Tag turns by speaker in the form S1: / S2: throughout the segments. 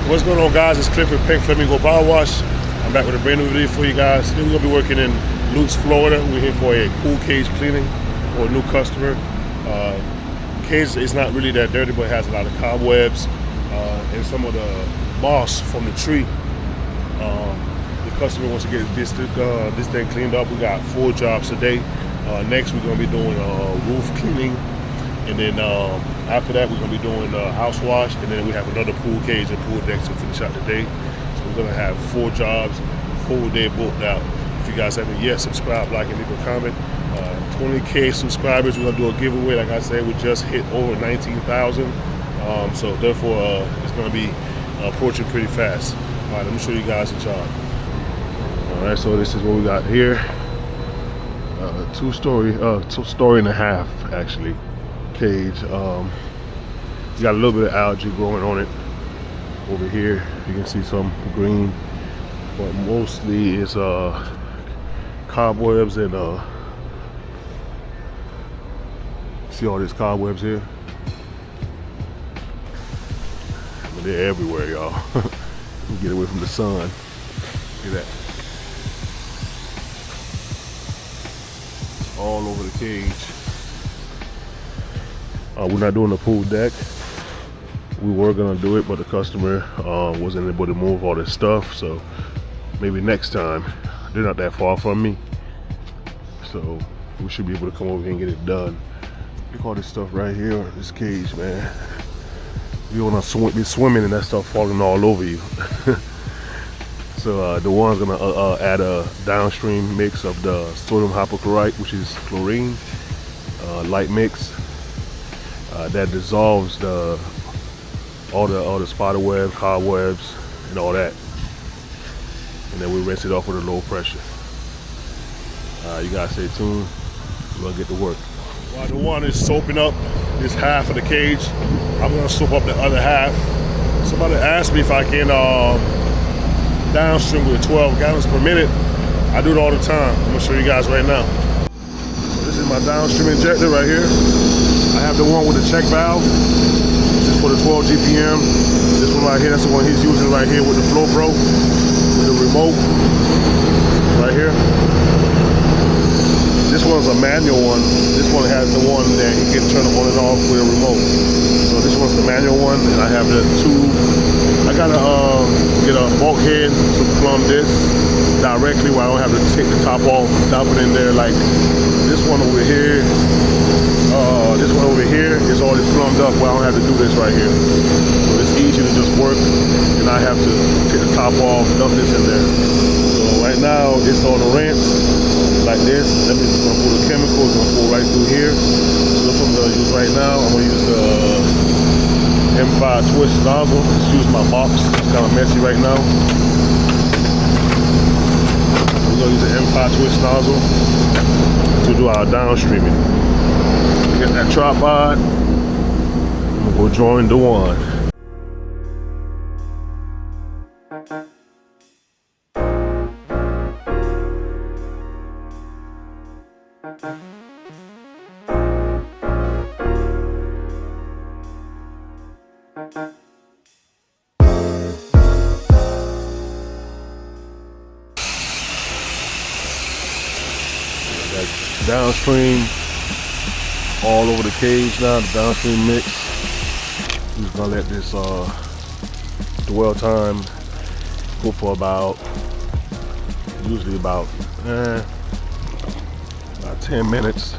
S1: What's going on, guys? It's Cliff with Pink Flamingo Power Wash. I'm back with a brand new video for you guys. Today we're gonna be working in Lutz, Florida. We're here for a pool cage cleaning for a new customer. Cage is not really that dirty, but it has a lot of cobwebs and some of the moss from the tree. The customer wants to get this thing cleaned up. We got 4 jobs today. Next, we're gonna be doing roof cleaning, and then after that, we're gonna be doing house wash, and then we have another pool cage and pool deck to finish out the day. So we're gonna have 4 jobs, full day booked out. If you guys haven't yet, subscribe, like, and leave a comment. 20K subscribers, we're gonna do a giveaway. Like I said, we just hit over 19,000. So therefore, it's gonna be approaching pretty fast. All right, let me show you guys the job. All right, so this is what we got here. 2-story and a half actually cage. You got a little bit of algae growing on it over here. You can see some green, but mostly it's cobwebs and see all these cobwebs here? But they're everywhere, y'all. Get away from the sun. Look at that. All over the cage. We're not doing the pool deck. We were gonna do it, but the customer wasn't able to move all this stuff, so maybe next time. They're not that far from me, so we should be able to come over here and get it done. Look at all this stuff right here in this cage, man. You don't want to be swimming and that stuff falling all over you. So the one's gonna add a downstream mix of the sodium hypochlorite, which is chlorine, light mix that dissolves all the spider webs, cobwebs, and all that. And then we rinse it off with a low pressure. You guys stay tuned. We're gonna get to work. While the one is soaping up this half of the cage, I'm gonna soap up the other half. Somebody asked me if I can downstream with 12 gallons per minute. I do it all the time. I'm gonna show you guys right now. So this is my downstream injector right here. I have the one with the check valve. This is for the 12 GPM. This one right here, that's the one he's using right here with the Flow Pro, with the remote right here. This one's a manual one. This one has the one that you can turn on and off with a remote. So this one's the manual one, and I have the 2. I gotta get a bulkhead to plumb this directly where I don't have to take the top off, dump it in there like this one over here. This one over here is already plumbed up where I don't have to do this right here. So it's easy to just work, and I have to take the top off, dump this in there. So right now it's on the rinse like this. That means it's gonna pull the chemicals, gonna pull right through here. So this one I'm gonna use right now. I'm gonna use the M5 twist nozzle. Just use my box. It's kind of messy right now. We're gonna use the M5 twist nozzle to do our downstreaming. Get that tripod. I'm gonna go join the one. Downstream all over the cage now, the downstream mix. I'm just gonna let this dwell time go for usually about 10 minutes.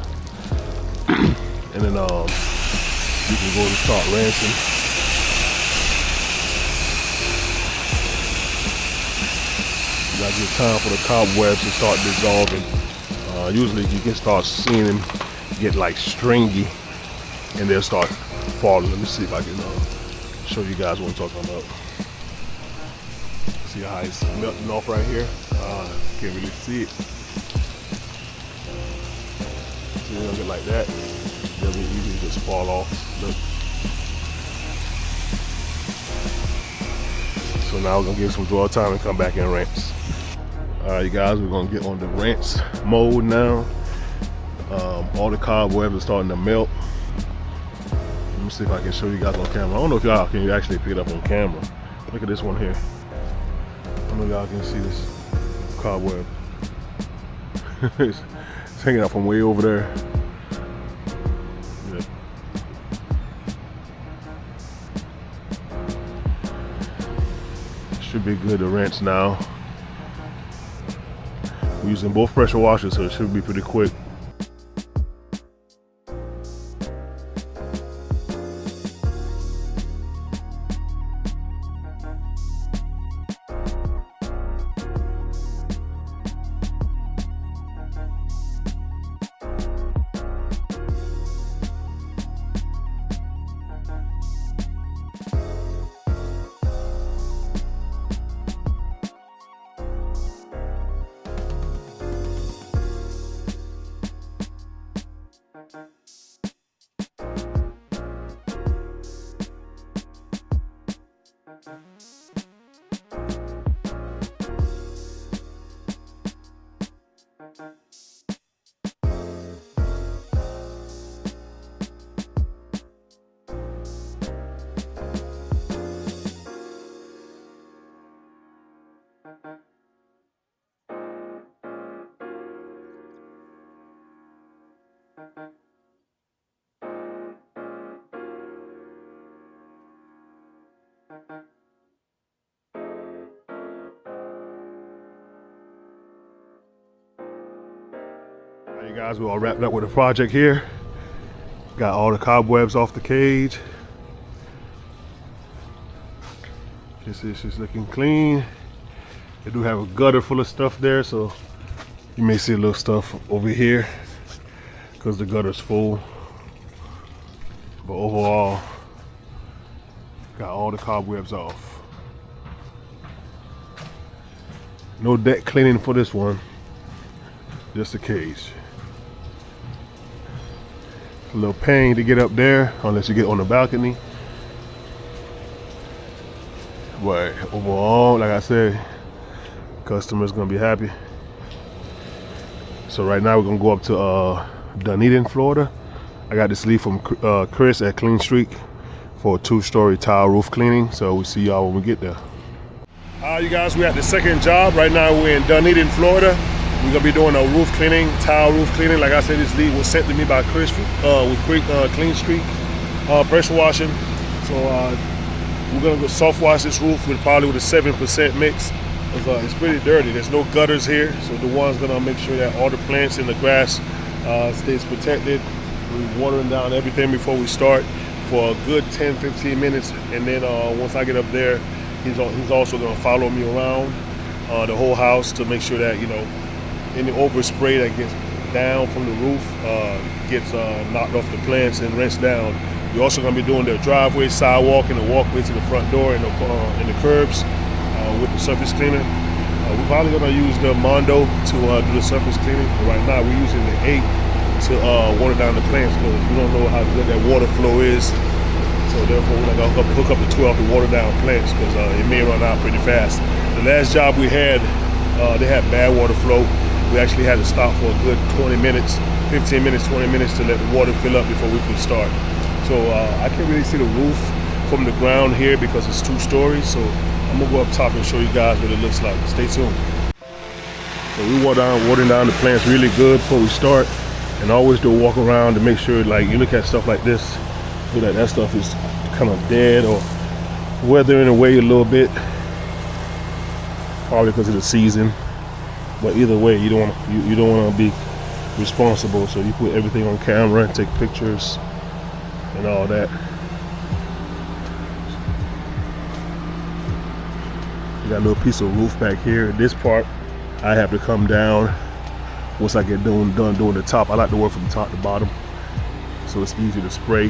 S1: And then you can go and start rinsing. You gotta give time for the cobwebs to start dissolving. Usually you can start seeing them get like stringy and they'll start falling. Let me see if I can show you guys what I'm talking about. See how it's melting off right here? Can't really see it. See, they'll get like that. They'll be easy to just fall off. Look. So now we're gonna give some dwell time and come back and rinse. Alright, you guys, we're gonna get on the rinse mode now. All the cobwebs are starting to melt. Let me see if I can show you guys on camera. I don't know if y'all can actually pick it up on camera, Look at this one here. I don't know if y'all can see this cobweb. It's hanging out from way over there. Yeah. Should be good to rinse now. We're using both pressure washers, so it should be pretty quick. Alright, you guys, we're all wrapped up with the project here. Got all the cobwebs off the cage. You see it's just looking clean. They do have a gutter full of stuff there, so you may see a little stuff over here because the gutter's full. But overall, got all the cobwebs off. No deck cleaning for this one, just the cage. A little pain to get up there unless you get on the balcony. But overall, like I said, customers gonna be happy. So right now we're gonna go up to Dunedin, Florida. I got this lead from Chris at Clean Streak for a 2-story tile roof cleaning. So we'll see y'all when we get there. You guys, we're at the second job. Right now we're in Dunedin, Florida. We're gonna be doing a roof cleaning, tile roof cleaning. Like I said, this lead was sent to me by Chris with Clean Streak pressure washing. So we're gonna go soft wash this roof with probably with a 7% mix. It's pretty dirty. There's no gutters here, so the one's gonna make sure that all the plants in the grass stays protected. We're watering down everything before we start for a good 10-15 minutes, and then once I get up there, he's also gonna follow me around the whole house to make sure that, you know, any overspray that gets down from the roof gets knocked off the plants and rinsed down. We're also going to be doing the driveway, sidewalk, and the walkway to the front door and the curbs with the surface cleaner. We're probably going to use the Mondo to do the surface cleaning. But right now we're using the 8 to water down the plants because we don't know how good that water flow is. So therefore we're going to hook up the 12 to water down plants because it may run out pretty fast. The last job we had, they had bad water flow. We actually had to stop for a good 20 minutes, 15 minutes, 20 minutes to let the water fill up before we could start. So I can't really see the roof from the ground here because it's 2 stories. So I'm gonna go up top and show you guys what it looks like. Stay tuned. So we watering down the plants really good before we start, and always do a walk around to make sure, like, you look at stuff like this, feel like that stuff is kind of dead or weathering away a little bit, probably because of the season. But either way, you don't want to be responsible, so you put everything on camera and take pictures and all that. You got a little piece of roof back here. This part I have to come down once I get done doing the top. I like to work from top to bottom, so it's easy to spray.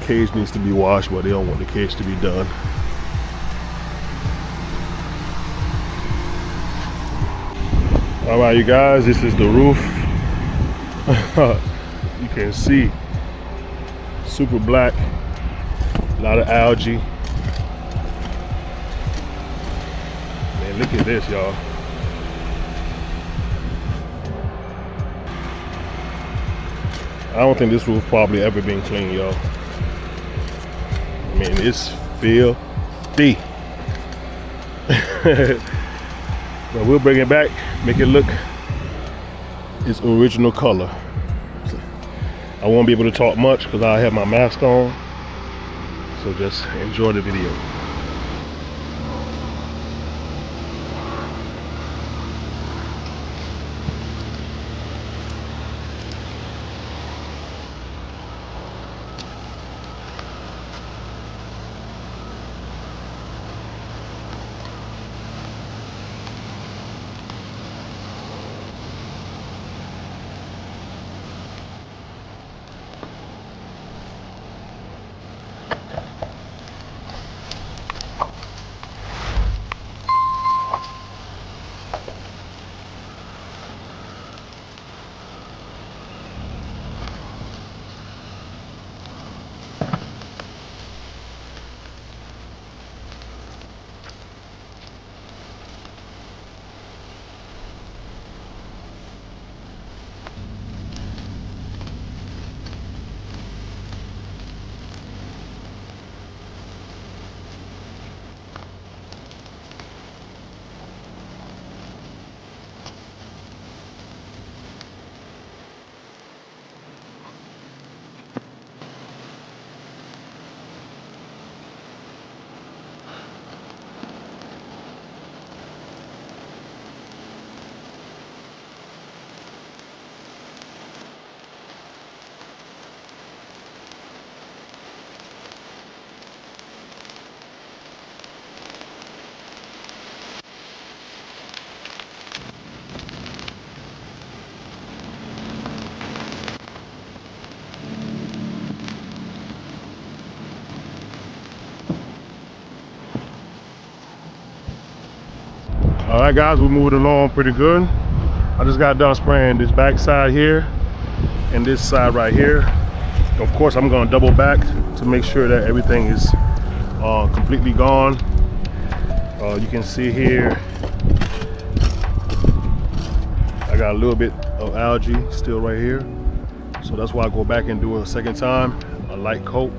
S1: Cage needs to be washed, but they don't want the cage to be done. All right, you guys, this is the roof. You can see, super black, a lot of algae. Man, look at this, y'all. I don't think this roof probably ever been cleaned, y'all. mean, it's filthy. But we'll bring it back, make it look its original color. So I won't be able to talk much because I have my mask on. So just enjoy the video. All right, guys, we're moving along pretty good. I just got done spraying this back side here and this side right here. Of course, I'm gonna double back to make sure that everything is completely gone. You can see here, I got a little bit of algae still right here. So that's why I go back and do a second time, a light coat,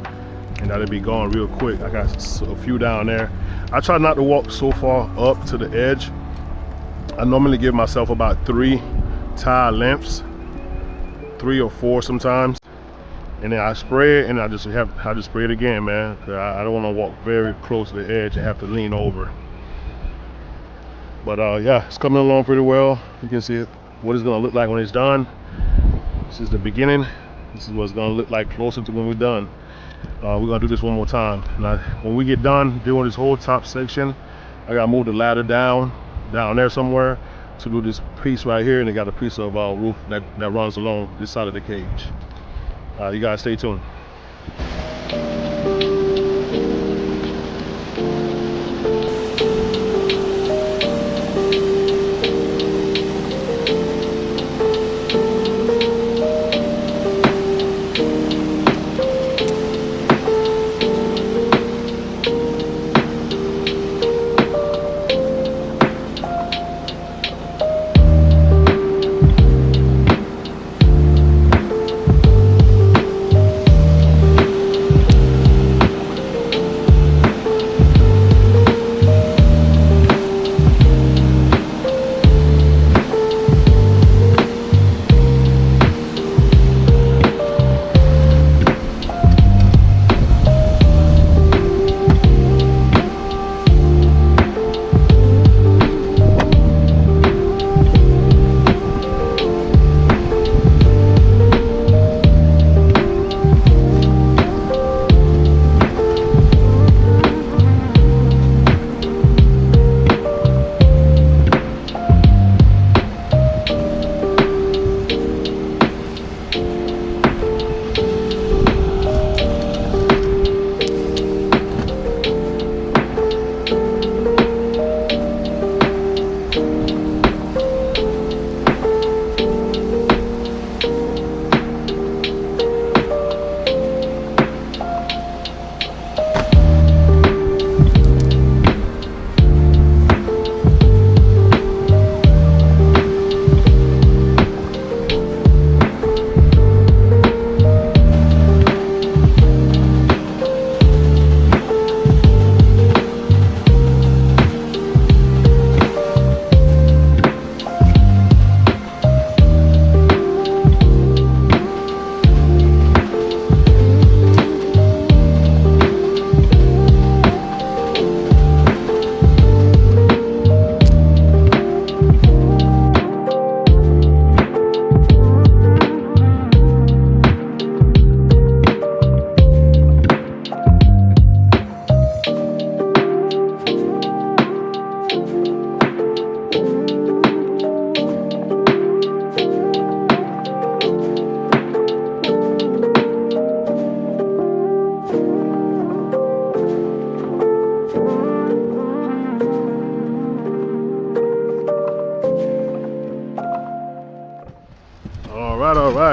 S1: and that'll be gone real quick. I got a few down there. I try not to walk so far up to the edge. I normally give myself about 3 tire lengths, 3 or 4 sometimes, and then I spray it, and I just spray it again, man. I don't want to walk very close to the edge and have to lean over. But yeah, it's coming along pretty well. You can see what it's gonna look like when it's done. This is the beginning. This is what it's gonna look like closer to when we're done. We're gonna do this one more time. Now, when we get done doing this whole top section, I gotta move the ladder down there somewhere to do this piece right here, and they got a piece of roof that runs along this side of the cage. You guys stay tuned.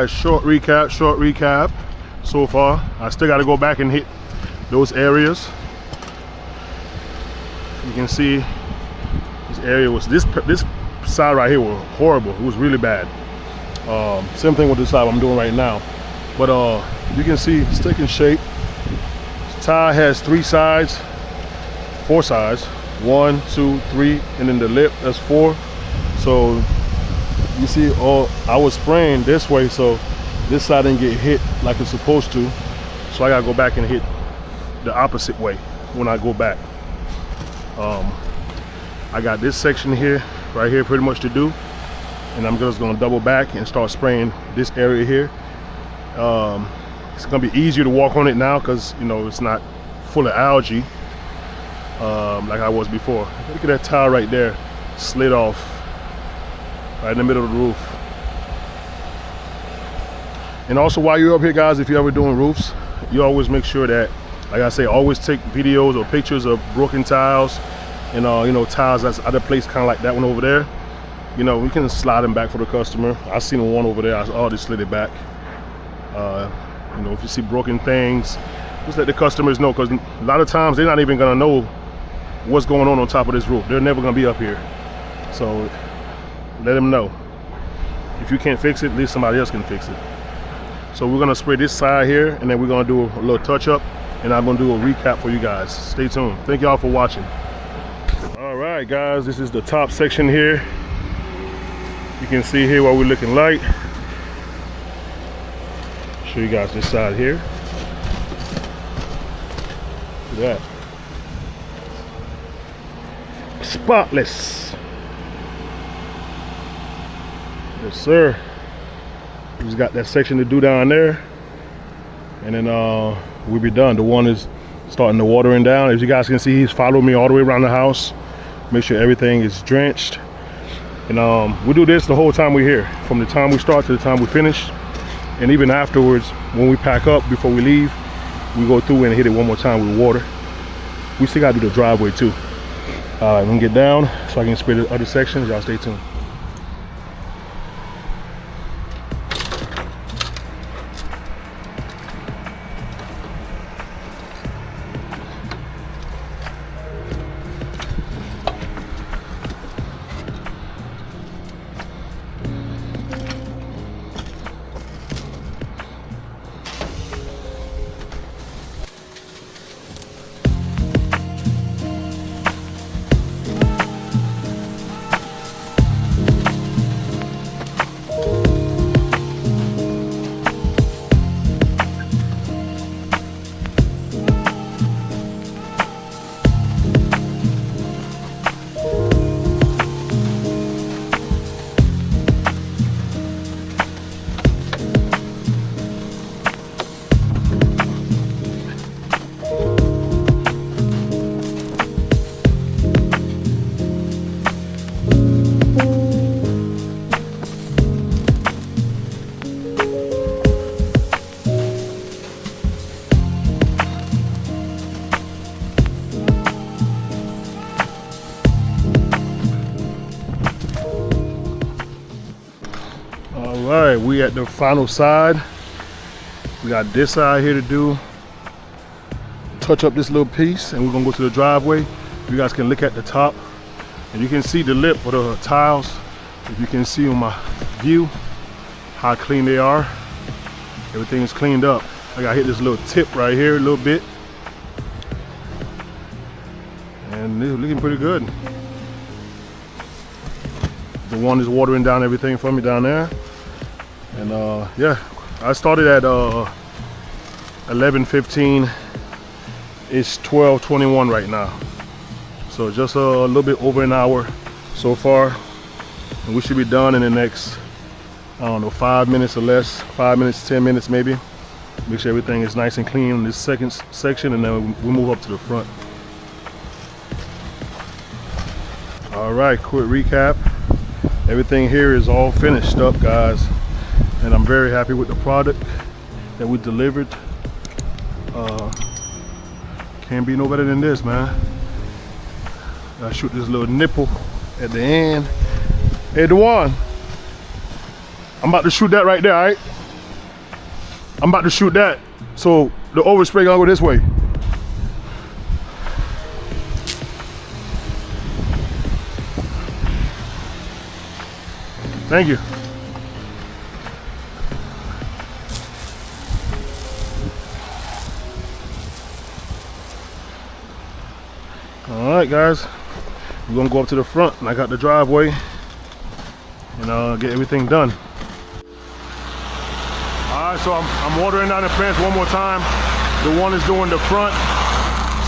S1: guys, short recap so far. I still got to go back and hit those areas. You can see this area was this side right here was horrible. It was really bad. Same thing with this side I'm doing right now. But you can see it's taking shape. This tire has 4 sides. 1, 2, 3, and then the lip, that's 4. So you see, I was spraying this way, so this side didn't get hit like it's supposed to. So I gotta go back and hit the opposite way when I go back. I got this section here, right here, pretty much to do, and I'm just gonna double back and start spraying this area here. It's gonna be easier to walk on it now because you know it's not full of algae like I was before. Look at that tile right there, slid off right in the middle of the roof. And also, while you're up here, guys, if you're ever doing roofs, you always make sure that, like I say, always take videos or pictures of broken tiles and you know, tiles that's other place, kind of like that one over there. You know, we can slide them back for the customer. I seen one over there. I already slid it back. You know, if you see broken things, just let the customers know, because a lot of times they're not even gonna know what's going on top of this roof. They're never gonna be up here. So let them know. If you can't fix it, at least somebody else can fix it. So we're gonna spray this side here, and then we're gonna do a little touch up, and I'm gonna do a recap for you guys. Stay tuned. Thank y'all for watching. All right, guys, this is the top section here. You can see here what we're looking like. Show you guys this side here. Look at that. Spotless. Yes, sir. We just got that section to do down there, and then we'll be done. The one is starting to watering down. As you guys can see, he's following me all the way around the house. Make sure everything is drenched. And we do this the whole time we're here, from the time we start to the time we finish. And even afterwards, when we pack up before we leave, we go through and hit it one more time with water. We still gotta do the driveway too. I'm gonna get down so I can spray the other sections. Y'all stay tuned. Alright, we at the final side. We got this side here to do. Touch up this little piece, and we're gonna go to the driveway. You guys can look at the top, and you can see the lip of the tiles. If you can see on my view how clean they are. Everything is cleaned up. I gotta hit this little tip right here a little bit, and it's looking pretty good. The one is watering down everything for me down there. And yeah, I started at 11:15. It's 12:21 right now. So just a little bit over an hour so far. And we should be done in the next, I don't know, 5 minutes or less. 5 minutes, 10 minutes maybe. Make sure everything is nice and clean in this second section, and then we'll move up to the front. All right, quick recap. Everything here is all finished up, guys. And I'm very happy with the product that we delivered. Can't be no better than this, man. I shoot this little nipple at the end. Hey, Dewan, I'm about to shoot that right there, all right? I'm about to shoot that. So the overspray gonna go this way. Thank you. All right, guys, we're gonna go up to the front and I got the driveway and get everything done. All right, so I'm watering down the plants one more time. The one is doing the front,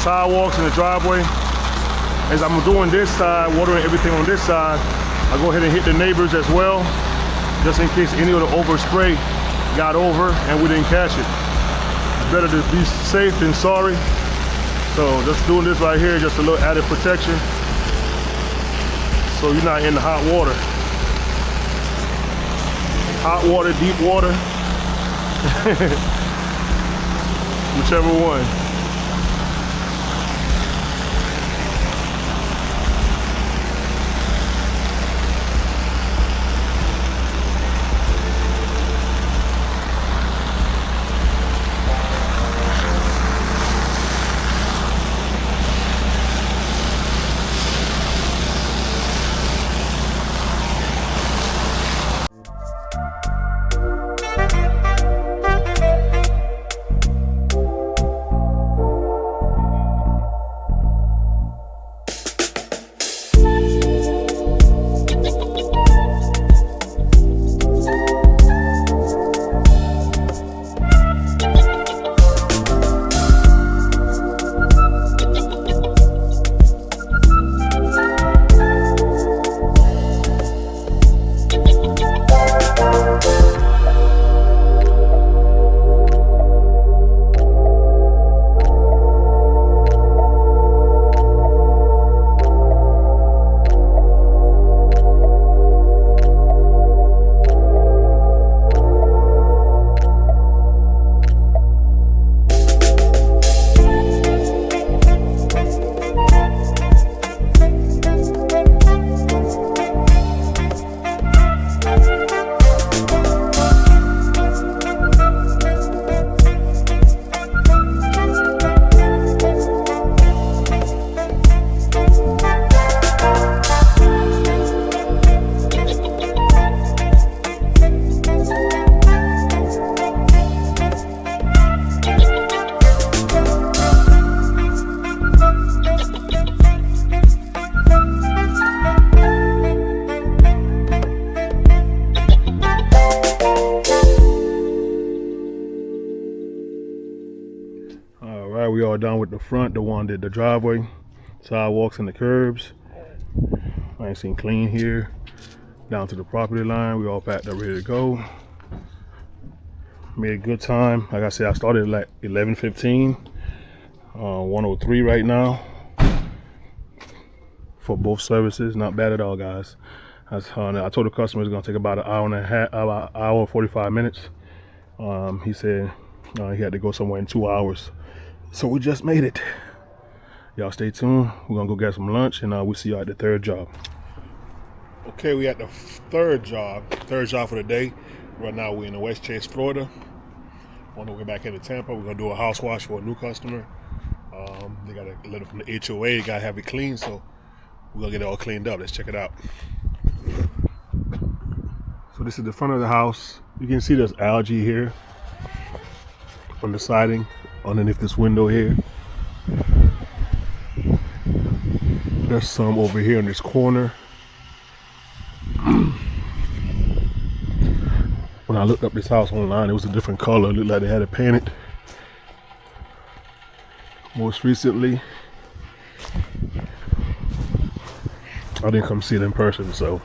S1: sidewalks and the driveway. As I'm doing this side, watering everything on this side, I go ahead and hit the neighbors as well, just in case any of the overspray got over and we didn't catch it. It's better to be safe than sorry. So just doing this right here, just a little added protection, so you're not in the hot water. Hot water, deep water, whichever one. We are done with the front. The one did the driveway, sidewalks and the curbs. Nice and clean here. Down to the property line. We all packed up, ready to go. Made a good time. Like I said, I started at like 11:15. 1:03 right now for both services. Not bad at all, guys. I told the customer it's gonna take about an hour and a half, about an hour and 45 minutes. He said he had to go somewhere in 2 hours. So we just made it. Y'all stay tuned. We're gonna go get some lunch and we'll see you at the third job. Okay, we at the third job for the day. Right now we're in West Chase, Florida. On the way back into Tampa, we're gonna do a house wash for a new customer. They got a letter from the HOA, they gotta have it clean, so we're gonna get it all cleaned up. Let's check it out. So this is the front of the house. You can see there's algae here on the siding, underneath this window here. There's some over here in this corner. When I looked up this house online, it was a different color. It looked like they had it painted. Most recently, I didn't come see it in person, so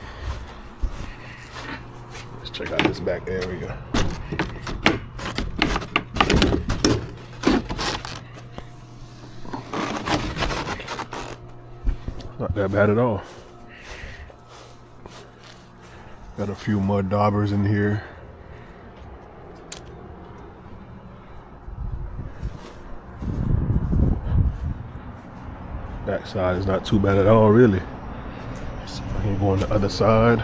S1: let's check out this back area. Not that bad at all. Got a few mud daubers in here. Back side is not too bad at all, really. Let's see if I can go on the other side.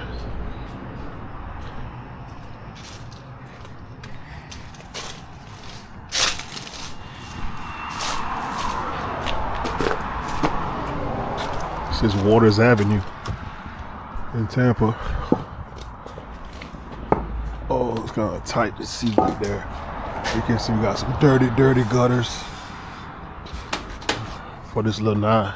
S1: This is Waters Avenue in Tampa. Oh, it's kind of tight to see right there. You can see we got some dirty gutters for this little 9.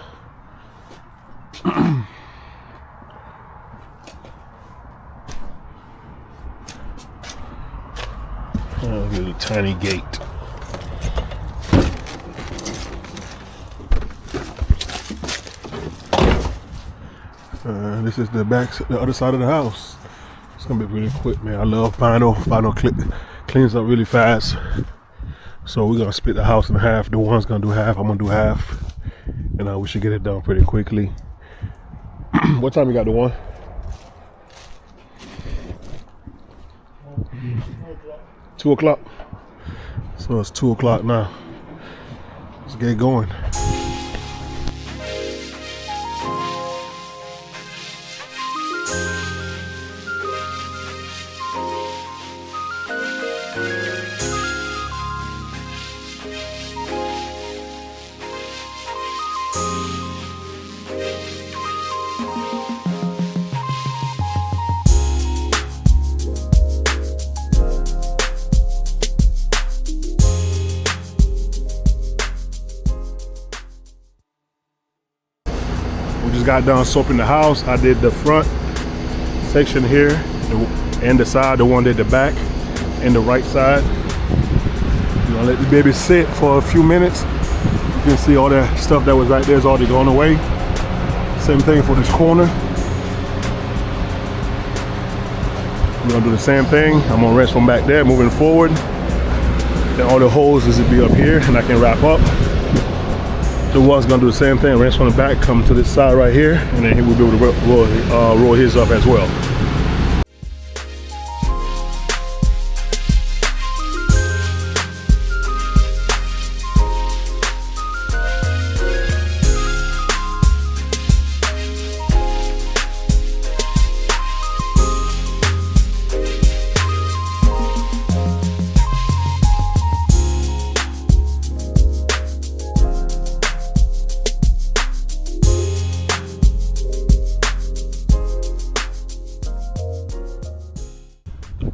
S1: Oh, here's a tiny gate. This is the other side of the house. It's gonna be really quick, man. I love vinyl. Vinyl cleans up really fast. So we're gonna split the house in half. The one's gonna do half. I'm gonna do half, and we should get it done pretty quickly. What time you got the one? 2 o'clock. So it's 2 o'clock now. Let's get going. Got done soaping the house. I did the front section here and the side. The one did the back and the right side. You know, let the baby sit for a few minutes. You can see all that stuff that was right there is already gone away. Same thing for this corner. We're gonna do the same thing. I'm gonna rinse from back there moving forward. Then all the hoses will be up here and I can wrap up. The one's gonna do the same thing, rinse from the back, come to this side right here, and then he will be able to roll his up as well.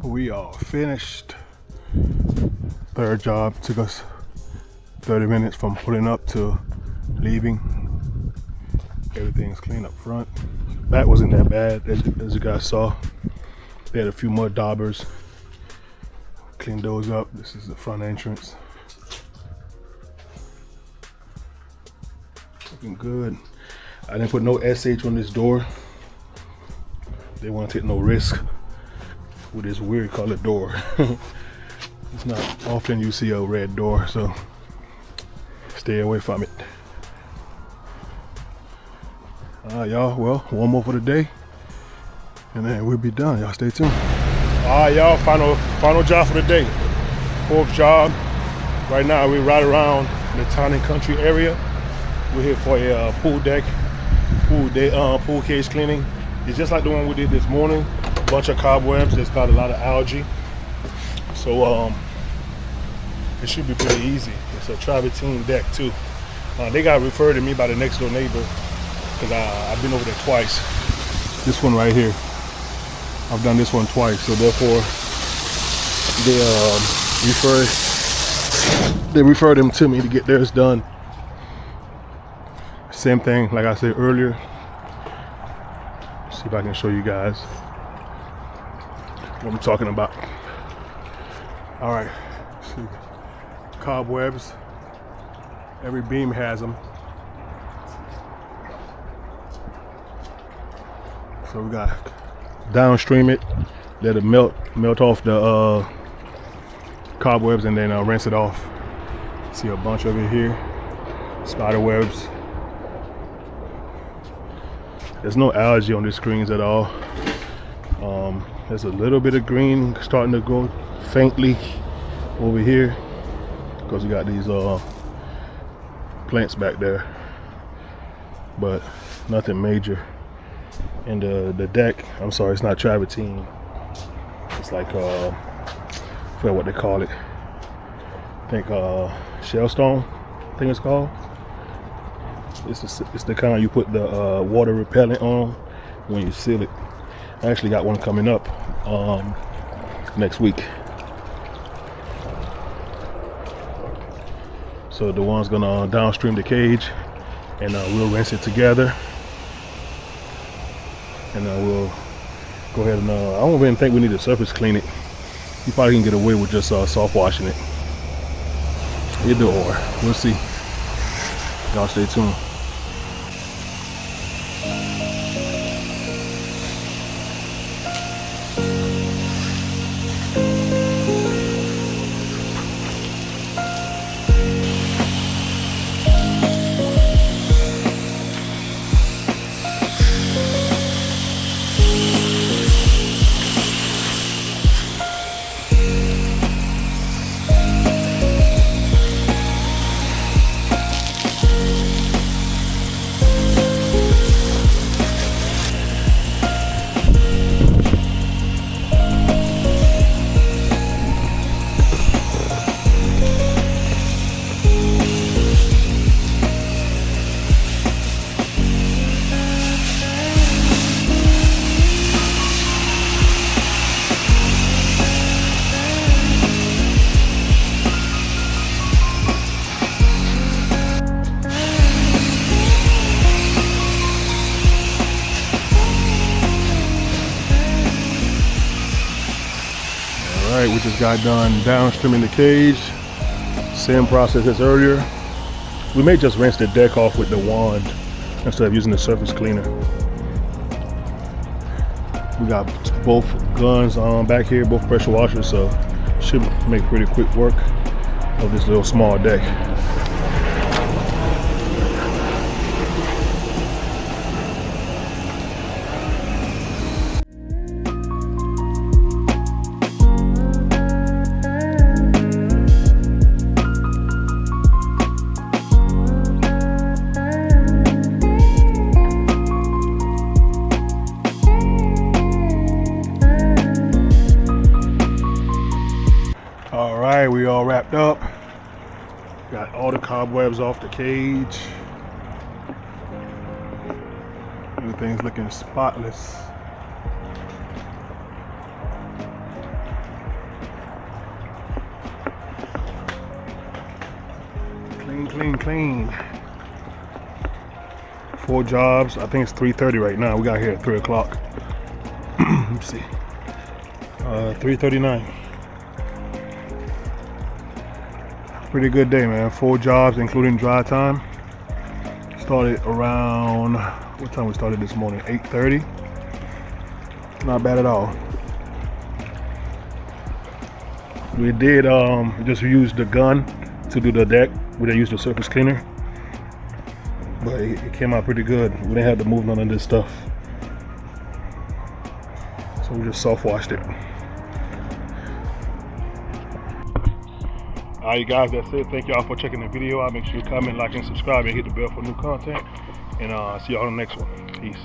S1: We are finished. Third job. Took us 30 minutes from pulling up to leaving. Everything's clean up front. Back wasn't that bad, as you guys saw. They had a few mud daubers. Cleaned those up. This is the front entrance. Looking good. I didn't put no SH on this door. They want to take no risk with this weird colored door. It's not often you see a red door, so stay away from it. Y'all, well, one more for the day and then we'll be done. Y'all stay tuned. Y'all, final job for the day. 4th job. Right now we're right around the Town and Country area. We're here for a pool cage cleaning. It's just like the one we did this morning. Bunch of cobwebs. There's got a lot of algae, so it should be pretty easy. It's a travertine deck too. They got referred to me by the next door neighbor because I've been over there twice. This one right here, I've done this one twice, so therefore they referred them to me to get theirs done. Same thing like I said earlier. Let's see if I can show you guys what I'm talking about. All right, see, cobwebs. Every beam has them. So we got downstream it, let it melt off the cobwebs, and then rinse it off. See a bunch of it here, spider webs. There's no algae on the screens at all. There's a little bit of green starting to go faintly over here because we got these plants back there, but nothing major. And the deck, I'm sorry, it's not travertine. It's like I forget what they call it. I think shellstone, I think it's called. It's the kind you put the water repellent on when you seal it. I actually got one coming up next week. So the one's gonna downstream the cage, and we'll rinse it together, and we'll go ahead and I don't even think we need to surface clean it. You probably can get away with just soft washing it. Either or, we'll see. Y'all stay tuned. Alright, we just got done downstreaming the cage. Same process as earlier. We may just rinse the deck off with the wand instead of using the surface cleaner. We got both guns on back here, both pressure washers, so should make pretty quick work of this little small deck. Alright, we all wrapped up. Got all the cobwebs off the cage. Everything's looking spotless. Clean, clean, clean. 4 jobs. I think it's 3:30 right now. We got here at 3 o'clock. Let's see. 3:39. Pretty good day, man. 4 jobs, including dry time. Started around, what time we started this morning? 8:30. Not bad at all. We did just use the gun to do the deck. We didn't use the surface cleaner, but it came out pretty good. We didn't have to move none of this stuff, so we just soft washed it. Alright, you guys, that's it. Thank y'all for checking the video out. Make sure you comment, like, and subscribe, and hit the bell for new content. And see y'all on the next one. Peace.